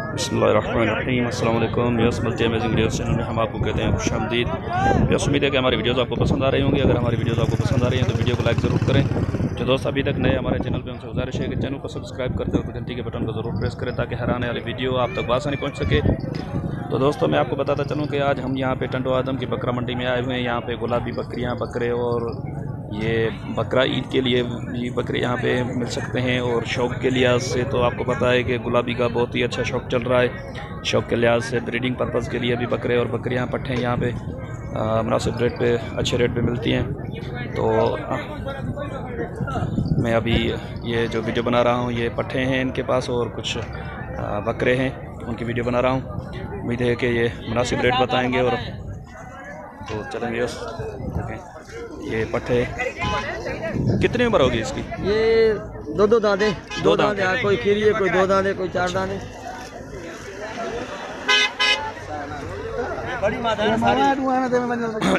बिस्मिल्लाहिर्रहमानिर्रहीम अस्सलाम वालेकुम। Yes multi amazing video channel में हम आपको कहते हैं खुशामदीद। यस उम्मीद है कि हमारी वीडियोज़ आपको पसंद आ रही होंगी। अगर हमारी वीडियोज़ आपको पसंद आ रही हैं तो वीडियो को लाइक ज़रूर करें। जो दोस्त अभी तक नए हमारे चैनल पर उनसे गुजारिश है कि चैनल को सब्सक्राइब करते वक्त घंटी के बटन को ज़रूर प्रेस करें ताकि हर आने वाली वीडियो आप तक आसानी पहुँच सके। तो दोस्तों मैं आपको बताता चलूँ कि आज हम यहाँ पे टंडो आदम की बकरा मंडी में आए हुए हैं। यहाँ पे गुलाबी बकरियाँ, बकरे और ये बकरा ईद के लिए भी बकरे यहाँ पे मिल सकते हैं। और शौक़ के लिहाज से तो आपको पता है कि गुलाबी का बहुत ही अच्छा शौक़ चल रहा है। शौक़ के लिहाज से ब्रीडिंग पर्पज़ के लिए भी बकरे और बकरियाँ, पट्ठे यहाँ पे मुनासिब रेट पे, अच्छे रेट पे मिलती हैं। तो मैं अभी ये जो वीडियो बना रहा हूँ ये पट्ठे हैं इनके पास और कुछ बकरे हैं, उनकी वीडियो बना रहा हूँ। उम्मीद है कि ये मुनासिब रेट बताएँगे। और तो चलेंगे ये पट्ठे। कितनी उम्र होगी इसकी? ये दो दाने, दो दाने, कोई खीरी है, कोई दो दाने, कोई चार दाने।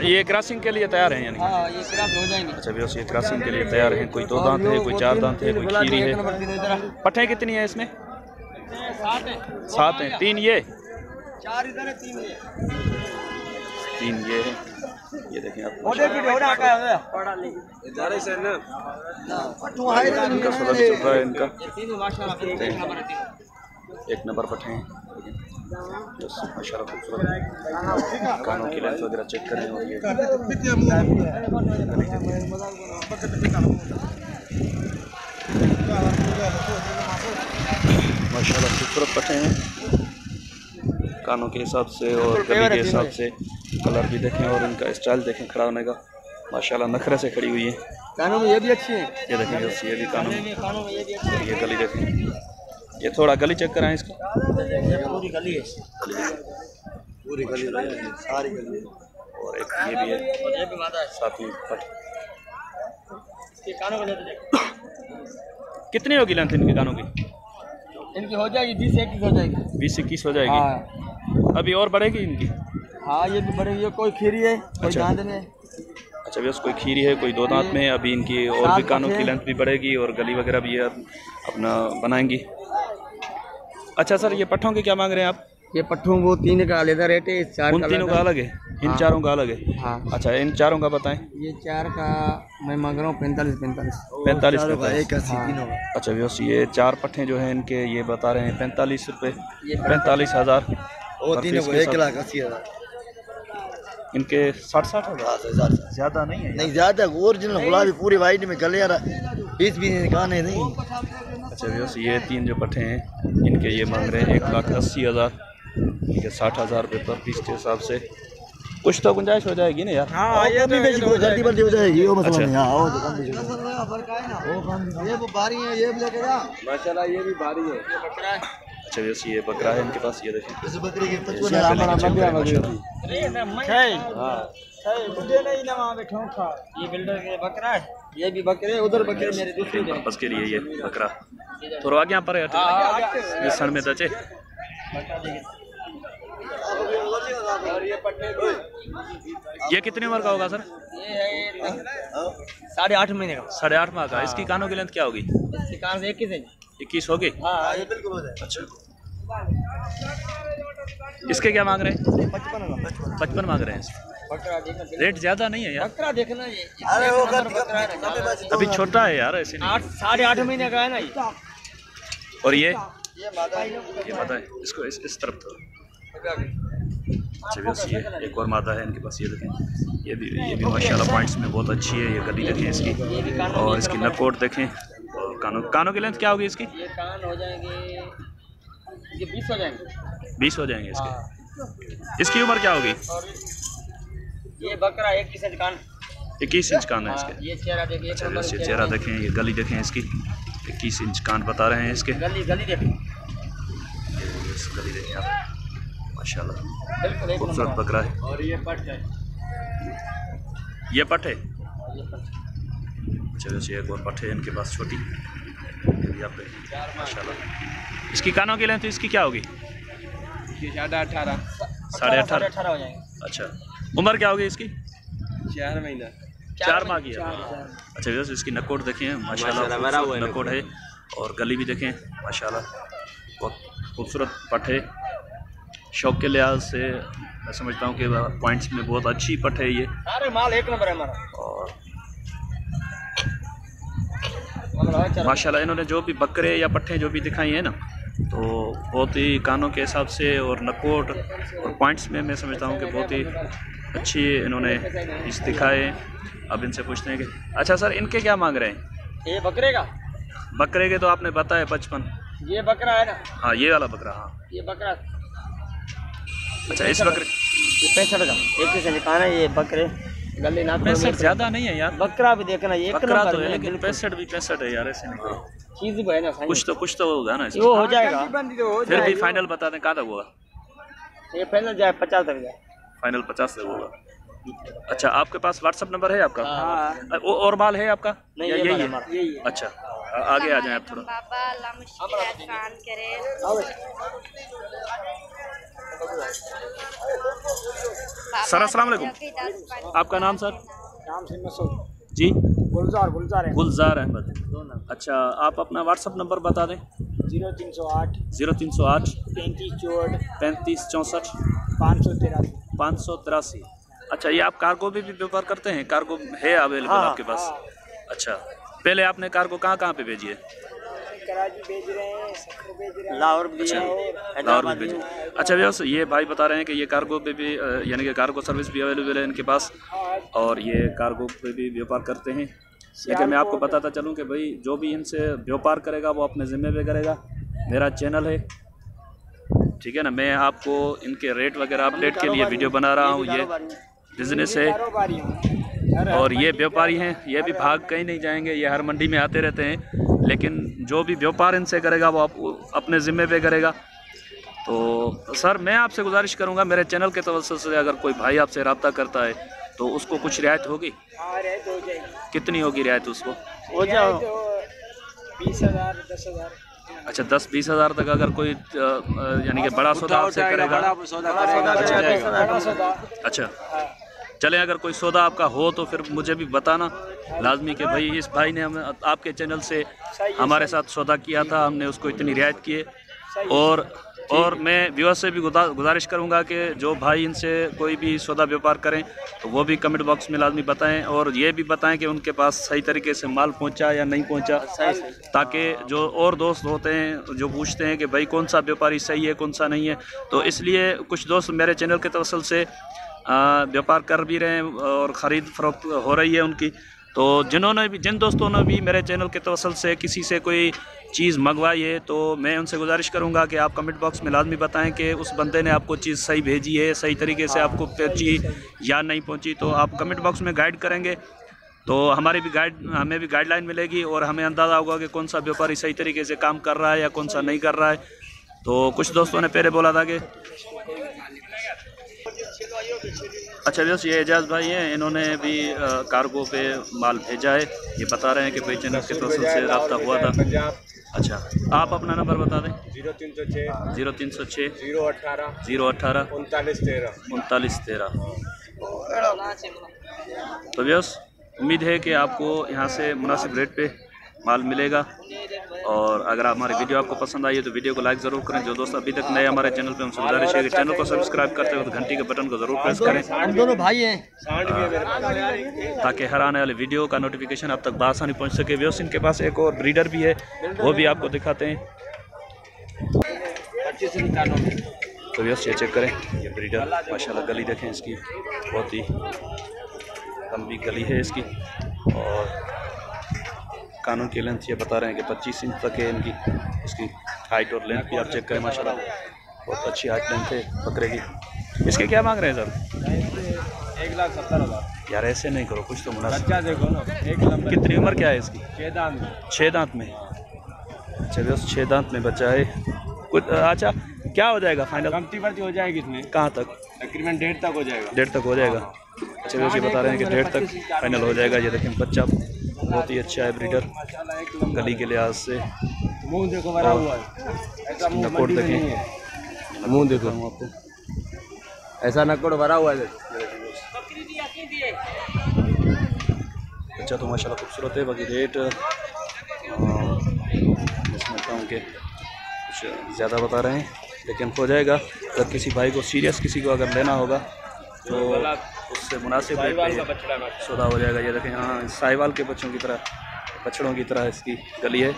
ये क्रॉसिंग के लिए तैयार हैं यानी? हाँ, ये क्रॉस हो जाएंगे। अच्छा भी ये क्रॉसिंग के लिए तैयार हैं। कोई दो दांत है, कोई चार दांत है, कोई खीरी है। पट्ठे कितनी है इसमें? 7 हैं। 3 ये, 4 इधर है, 3 ये, 3 ये है। ये देखें आप, इनका सौदा भी चल रहा है इनका। एक नंबर पट्टे हैं माशाल्लाह, खूबसूरत। कानों की लेंथ वगैरह चेक करें। और ये माशाल्लाह खूबसूरत पट्टे हैं कानों के हिसाब से और गले के हिसाब से। कलर भी देखें और इनका स्टाइल देखें खड़ा होने का, माशाल्लाह नखरे से खड़ी हुई है। कानों में ये भी अच्छी है। ये देखें ये भी कानों में, और ये गली देखें। ये थोड़ा गली चेक कराएं इसकी। पूरी गली है, पूरी गली है, सारी गली है। और एक ये भी है, ये भी मादा है साथ में। ये कानों में कितनी होगी लेंथ इनकी कानों की? इनकी हो जाएगी 20-21 हो जाएगी। 20-21 हो जाएगी। हाँ। अभी और बढ़ेगी इनकी? हाँ, ये भी बढ़ेगी। ये कोई खीरी है, कोई दांत में। अच्छा भैया, कोई खीरी है, कोई दो दांत में। अभी इनकी और भी कानों की लेंथ भी बढ़ेगी और गली वगैरह भी अपना बनाएंगी। अच्छा सर, ये पट्ठों के क्या मांग रहे हैं आप? ये पट्ठों वो 3 का अलग रेट है, 4 उन तीनों का अलग है, इन चारों का अलग है। हाँ। अच्छा, इन चारों का बताएं। ये 4 का मैं मांग रहा हूँ 45 45 रुपये। अच्छा भैया, ये 4 पट्ठे जो हैं इनके ये बता रहे हैं 45 रुपये, 45,000। इनके 60 हज़ार ज़्यादा नहीं है? नहीं ज़्यादा, ओरिजिनल गुलाबी पूरी वाइट में गले बीच भी निकाल है नहीं। अच्छा भैया, ये 3 जो पट्ठे हैं इनके ये मांग रहे हैं 1,80,000। इनके 60,000 रुपये पर पीस के हिसाब से। कुछ तो गुंजाइश हो जाएगी ना यार? हाँ, ये जल्दी बल्दी हो जाएगी। वो मसला नहीं। हाँ, ये वो बारी है, ये भी लेके जा। माशाल्लाह, ये भी बारी है। अच्छा भैया, ये बकरा है इनके पास, ये देखें। इस बकरे के ये बिल्डर के बकरा है, ये भी बकरे, उधर बकरे मेरे दूसरे पर्पस के लिए। ये बकरा थोड़ा आगे यहाँ पर है, ये सर में दचे। ये कितनी उम्र का होगा सर? ये है 8.5 महीने का। 8.5 माह का। इसकी कानों की लेंथ क्या होगी? इसकी कान से 21 होगी। हाँ, ये बिल्कुल हो जाए। अच्छा, इसके क्या मांग रहे हैं? 55 मांग रहे हैं। बकरा देखना, रेट ज़्यादा नहीं है यार। बकरा देखना ये। अरे वो बकरा है, अभी छोटा है यार, ऐसे नहीं। 8.5 महीने का है ना ये। और ये मादा है, ये मादा है। इसको इस तरफ तो। अच्छा बस, ये एक और मादा है इनके पास, ये देखें। ये भी माशाल्लाह पॉइंट्स में बहुत अच्छी है। ये गली देखें इसकी, और इसकी नकोट देखें। और कानों की लेंथ क्या होगी इसकी? ये कान हो जाएंगे, ये 20 हो जाएंगे। 20 हो जाएंगे इसके। इसकी उम्र क्या होगी? और ये बकरा 21 इंच कान, 21 इंच कान है इसके। ये चेहरा देखिए। अच्छा बस, ये चेहरा देखें, ये गली देखें इसकी। 21 इंच कान बता रहे हैं इसके। गली देखें, गली देखें आप, माशाल्लाह बिल्कुल खूबसूरत बकरा है। और ये पट है, ये पट है। अच्छा वैसे एक और पट है इनके पास, छोटी। यहाँ पे माशाल्लाह। इसकी कानों की लेंथ इसकी क्या होगी? 18.5 18.5 हो जाएंगे। अच्छा, उम्र क्या होगी इसकी? 4 महीना। 4 माह की है। अच्छा वैसे इसकी नकोट देखें माशाल्लाह, नकोट है। और गली भी देखें माशाल्लाह, बहुत खूबसूरत पट है। शौक के लिहाज से मैं समझता हूँ कि पॉइंट्स में बहुत अच्छी पट है ये। अरे माल एक नंबर है हमारा। और माशाल्लाह इन्होंने जो भी बकरे या पट्ठे जो भी दिखाई हैं ना, तो बहुत ही कानों के हिसाब से और नकोट और पॉइंट्स में मैं समझता हूँ कि बहुत ही अच्छी इन्होंने इस दिखाए। अब इनसे पूछते हैं कि अच्छा सर, इनके क्या मांग रहे हैं? ये बकरे का, बकरे के तो आपने बताया 55। ये बकरा है ना? हाँ ये वाला बकरा। हाँ ये बकरा, अच्छा इस बकरे ये 65 का एक ही से दिखाना। ये बकरे गले ना 65 ज़्यादा नहीं है यार। बकरा भी देखना, ये बकरा तो है लेकिन 65 भी 65 है यार, ऐसे नहीं। चीज भी है ना, कुछ तो होगा ना इसमें। वो हो जाएगा। फिर भी फाइनल बता दें कहाँ तक होगा? ये फाइनल जाए 50 तक जाए। फाइनल 50 तक होगा। अच्छा आपके पास व्हाट्सएप नंबर है आपका? हाँ। और माल है आपका? नहीं, यही है। यही है। अच्छा आगे आ जाए आप थोड़ा। सर अस्सलाम वालेकुम, आपका नाम सर? नाम से मसूद जी? गुलजार है। गुलजार अहमद। अच्छा आप अपना व्हाट्सअप नंबर बता दें। 0308 0308 35 64 35 64 583। 583। अच्छा ये आप कार्गो भी व्यापार करते हैं? कार्गो है अवेलेबल आपके पास? अच्छा पहले आपने कार्गो कहाँ पे भेजी है? कराची भेज रहे हैं, सखर भेज रहे हैं, लाहौर भी अच्छा, है, लाहौर भी भेजे। अच्छा व्यवस्था ये भाई बता रहे हैं कि ये कार्गो पे भी यानी कि कार्गो सर्विस भी अवेलेबल है इनके पास, और ये कार्गो पे भी व्यापार करते हैं। लेकिन मैं आपको बताता चलूँ कि भाई जो भी इनसे व्यापार करेगा वो अपने ज़िम्मे पे करेगा। मेरा चैनल है, ठीक है ना, मैं आपको इनके रेट वगैरह अपडेट के लिए वीडियो बना रहा हूँ। ये बिज़नेस है और ये व्यापारी हैं, ये भी भाग कहीं नहीं जाएंगे, ये हर मंडी में आते रहते हैं। लेकिन जो भी व्यापार इनसे करेगा वो अपने ज़िम्मे पे करेगा। तो सर मैं आपसे गुजारिश करूंगा, मेरे चैनल के तवज्जुह से अगर कोई भाई आपसे रब्ता करता है तो उसको कुछ रियायत होगी? रियायत हो जाएगी। कितनी होगी रियायत उसको? हो जाओ 20,000 10,000। अच्छा 10-20 हज़ार तक अगर कोई यानी कि बड़ा सौदा आपसे करेगा? अच्छा चलें, अगर कोई सौदा आपका हो तो फिर मुझे भी बताना लाजमी कि भाई इस भाई ने हमें आपके चैनल से हमारे साथ सौदा किया था, हमने उसको इतनी रियायत की है। और मैं व्यूअर्स से भी गुजारिश करूंगा कि जो भाई इनसे कोई भी सौदा व्यापार करें तो वो भी कमेंट बॉक्स में लाजमी बताएं, और ये भी बताएं कि उनके पास सही तरीके से माल पहुंचा या नहीं पहुंचा, ताकि जो और दोस्त होते हैं जो पूछते हैं कि भाई कौन सा व्यापारी सही है कौन सा नहीं है, तो इसलिए कुछ दोस्त मेरे चैनल के तवसल से व्यापार कर भी रहे हैं और ख़रीद फरोख्त हो रही है उनकी। तो जिन दोस्तों ने भी मेरे चैनल के तवसल से किसी से कोई चीज़ मंगवाई है तो मैं उनसे गुजारिश करूंगा कि आप कमेंट बॉक्स में लाजमी बताएं कि उस बंदे ने आपको चीज़ सही भेजी है, सही तरीके से आपको पहुंची या नहीं पहुंची। तो आप कमेंट बॉक्स में गाइड करेंगे तो हमें भी गाइडलाइन मिलेगी और हमें अंदाज़ा होगा कि कौन सा व्यापारी सही तरीके से काम कर रहा है या कौन सा नहीं कर रहा है। तो कुछ दोस्तों ने पहले बोला था कि अच्छा व्यवस्था ये एजाज भाई हैं, इन्होंने भी कार्गो पे माल भेजा है। ये बता रहे हैं कि भाई चैनल के तवसल से रब्ता हुआ था। अच्छा आप अपना नंबर बता दें। 0306 018 018 39 13। तो व्यवस्था उम्मीद है कि आपको यहाँ से मुनासिब रेट पे माल मिलेगा, और अगर हमारी वीडियो आपको पसंद आई है तो वीडियो को लाइक ज़रूर करें। जो दोस्त अभी तक नए हमारे चैनल पे हमसे गुजारिश है कि चैनल को सब्सक्राइब करते हुए घंटी के बटन को ज़रूर प्रेस करें। दोनों भाई हैं ताकि हर आने वाले वीडियो का नोटिफिकेशन आप तक बआसानी पहुंच सके। व्यवस्था इनके पास एक और ब्रीडर भी है, वो भी आपको दिखाते हैं। तो व्यवस्था ये चेक करें, ये ब्रीडर माशाल्लाह गली देखें इसकी, बहुत ही लंबी गली है इसकी, और कानून की लेंथ ये बता रहे हैं कि 25 इंच तक है इनकी। इसकी हाइट और लेंथ भी आप चेक करें, माशाल्लाह बहुत अच्छी हाइट लेंथ है बकरे की। इसके क्या मांग रहे हैं सर? 1,70,000। यार ऐसे नहीं करो, कुछ तो मुनासिब। बच्चा देखो ना, एक नंबर। कितनी उम्र क्या है इसकी? 6 दांत में। 6 दांत में। अच्छा दोस्त 6 दांत में बच्चा है कुछ। अच्छा क्या हो जाएगा फाइनल? कमती बढ़ती हो जाएगी इसमें। कहाँ तक? तकरीबन 1.5 तक हो जाएगा। 1.5 तक हो जाएगा। अच्छा दोस्त ये बता रहे हैं कि 1.5 तक फाइनल हो जाएगा। ये देखें बच्चा बहुत ही अच्छा है ब्रीडर गली के लिहाज से। मुंह देखो भरा हुआ है, ऐसा मुंह नकोट देखें, मुंह देखो आपको, ऐसा नकोट भरा हुआ है। अच्छा तो माशाल्लाह खूबसूरत है। बाकी रेट मैं समझता हूँ कि कुछ कुछ ज़्यादा बता रहे हैं, लेकिन हो जाएगा। अगर किसी भाई को सीरियस किसी को अगर लेना होगा तो उससे मुनासिब रेट पे सौदा हो जाएगा। ये देखें यहाँ साहिवाल के बछड़ों की तरह इसकी गली है।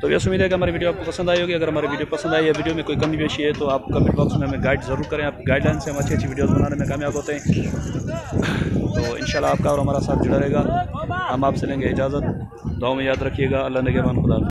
तो ये उम्मीद है कि हमारी वीडियो आपको पसंद आई होगी। अगर हमारी वीडियो पसंद आई या वीडियो में कोई कमी पेशी है तो आप कमेंट बॉक्स में हमें गाइड ज़रूर करें। आप गाइडलाइन से हम अच्छी अच्छी वीडियोस बनाने में कामयाब होते हैं। तो इंशाल्लाह आपका और हमारा साथ जुड़ा रहेगा। हम आपसे लेंगे इजाज़त। दुआ में याद रखिएगा। अल्लाह ने के मान खुदा।